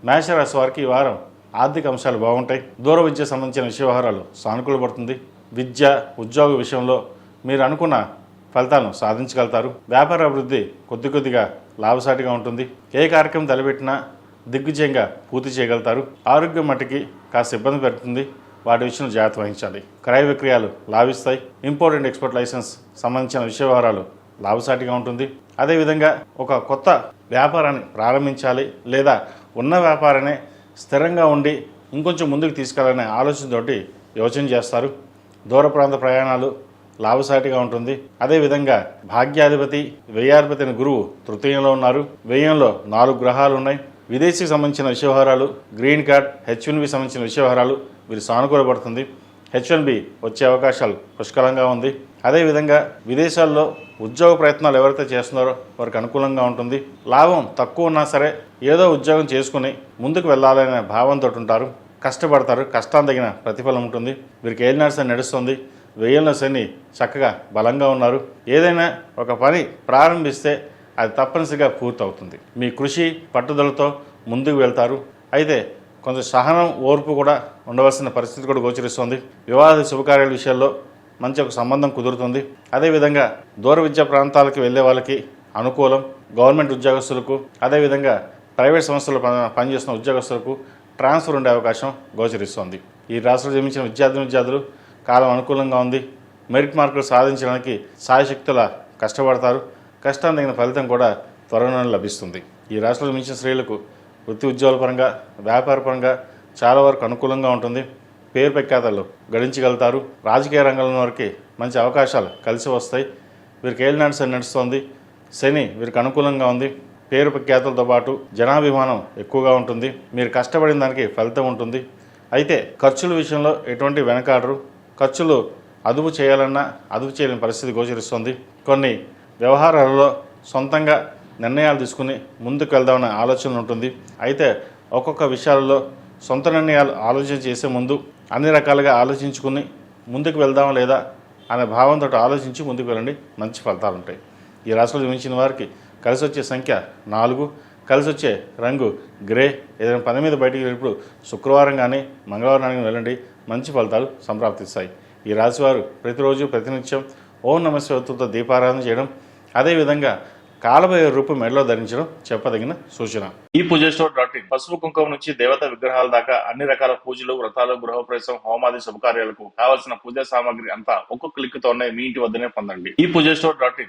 మేషరాశి వారికి ఈ వారం ఆర్థిక అంశాలు బాగుంటాయి. దూర విద్యకు సంబంధించిన విషయ వ్యవహారాలు సానుకూలపడుతుంది. విద్య, ఉద్యోగ విషయంలో మీరు అనుకున్న ఫలితాలను సాధించగలుగుతారు. వ్యాపార అభివృద్ధి కొద్దిగా లాభసాటిగా ఉంటుంది. ఏ కార్యక్రమం తలపెట్టినా దిగ్విజయంగా పూర్తి చేయగలుగుతారు. ఆరోగ్యం మట్టికి కాస్త ఇబ్బంది పెడుతుంది. వాటి విషయంలో జాగ్రత్త వహించాలి. క్రయ విక్రయాలు లాభిస్తాయి. ఇంపోర్ట్ అండ్ ఎక్స్పోర్ట్ లైసెన్స్ సంబంధించిన విషయ వ్యవహారాలు లాభసాటిగా ఉంటుంది. అదేవిధంగా ఒక కొత్త వ్యాపారాన్ని ప్రారంభించాలి లేదా ఉన్న వ్యాపారాన్ని స్థిరంగా ఉండి ఇంకొంచెం ముందుకు తీసుకెళ్లాలనే ఆలోచనతోటి యోచన చేస్తారు. దూర ప్రాంత ప్రయాణాలు లాభసాటిగా ఉంటుంది. అదేవిధంగా భాగ్యాధిపతి, వ్యయాధిపతి అయిన గురువు తృతీయంలో ఉన్నారు. వ్యయంలో 4 గ్రహాలు ఉన్నాయి. విదేశీకి సంబంధించిన విషయ వ్యవహారాలు, గ్రీన్ కార్డ్, H1B సంబంధించిన విషయ వ్యవహారాలు వీరు సానుకూలపడుతుంది. H1B వచ్చే అవకాశాలు పుష్కలంగా ఉంది. అదేవిధంగా విదేశాల్లో ఉద్యోగ ప్రయత్నాలు ఎవరైతే చేస్తున్నారో వారికి అనుకూలంగా ఉంటుంది. లాభం తక్కువ ఉన్నా సరే ఏదో ఉద్యోగం చేసుకుని ముందుకు వెళ్ళాలనే భావంతో ఉంటారు. కష్టపడతారు. కష్టానికి తగిన ప్రతిఫలం ఉంటుంది. వీరికి ఏలినాటి శని నడుస్తుంది. వ్యయంలో శని చక్కగా బలంగా ఉన్నారు. ఏదైనా ఒక పని ప్రారంభిస్తే అది తప్పనిసరిగా పూర్తవుతుంది. మీ కృషి పట్టుదలతో ముందుకు వెళ్తారు. అయితే కొంచెం సహనం, ఓర్పు కూడా ఉండవలసిన పరిస్థితి కూడా గోచరిస్తుంది. వివాహ శుభకార్యాల విషయాల్లో మంచి ఒక సంబంధం కుదురుతుంది. అదేవిధంగా దూర విద్యా ప్రాంతాలకు వెళ్ళే వాళ్ళకి అనుకూలం. గవర్నమెంట్ ఉద్యోగస్తులకు, అదేవిధంగా ప్రైవేట్ సంస్థల్లో పనిచేస్తున్న ఉద్యోగస్తులకు ట్రాన్స్ఫర్ ఉండే అవకాశం గోచరిస్తుంది. ఈ రాష్ట్రంలో జన్మించిన విద్యార్థులు కాలం అనుకూలంగా ఉంది. మెరిట్ మార్కులు సాధించడానికి సాయశక్తుల కష్టపడతారు. కష్టానికి తగిన ఫలితం కూడా త్వరలో లభిస్తుంది. ఈ రాష్ట్రంలో జన్మించిన స్త్రీలకు వృత్తి ఉద్యోగాల పరంగా, వ్యాపార పరంగా చాలా వరకు అనుకూలంగా ఉంటుంది. పేరు ప్రఖ్యాతలు గడించగలుగుతారు. రాజకీయ రంగంలో వారికి మంచి అవకాశాలు కలిసి వస్తాయి. వీరికి ఏలినాటి శని నడుస్తుంది. శని వీరికి అనుకూలంగా ఉంది. పేరు ప్రఖ్యాతులతో పాటు జనాభిమానం ఎక్కువగా ఉంటుంది. మీరు కష్టపడిన దానికి ఫలితం ఉంటుంది. అయితే ఖర్చుల విషయంలో ఎటువంటి వెనకాడరు. ఖర్చులు అదుపు చేయాలన్నా అదుపు చేయలేని పరిస్థితి గోచరిస్తుంది. కొన్ని వ్యవహారాలలో సొంతంగా నిర్ణయాలు తీసుకుని ముందుకు వెళ్దామనే ఆలోచన ఉంటుంది. అయితే ఒక్కొక్క విషయాలలో సొంత నిర్ణయాలు ఆలోచన చేసే ముందు అన్ని రకాలుగా ఆలోచించుకుని ముందుకు వెళ్దామా లేదా అనే భావంతో ఆలోచించి ముందుకు వెళ్ళండి. మంచి ఫలితాలు ఉంటాయి. ఈ రాశిలో జన్మించిన వారికి కలిసి వచ్చే సంఖ్య 4, కలిసి వచ్చే రంగు గ్రే. ఏదైనా పని మీద బయటికి వెళ్ళినప్పుడు శుక్రవారం కానీ మంగళవారం కానీ వెళ్ళండి. మంచి ఫలితాలు సంప్రాప్తిస్తాయి. ఈ రాశివారు ప్రతిరోజు ప్రతినిత్యం ఓం నమః శివాయతో దీపారాధన చేయడం, అదేవిధంగా కాలభైరవ రూపం మెడలో ధరించడం చెప్పదగిన సూచన. ఈ పూజస్టోర్.in పసుపు కుంకుమ నుంచి దేవత విగ్రహాల దాకా అన్ని రకాల పూజలు, వ్రతాలు, గృహప్రవేశం, హోమాది శుభకార్యాలకు కావలసిన పూజా సామాగ్రి అంతా ఒక్కొక్క క్లిక్ తోనే మీ ఇంటి వద్దనే పొందండి. ఈ పూజస్టోర్.in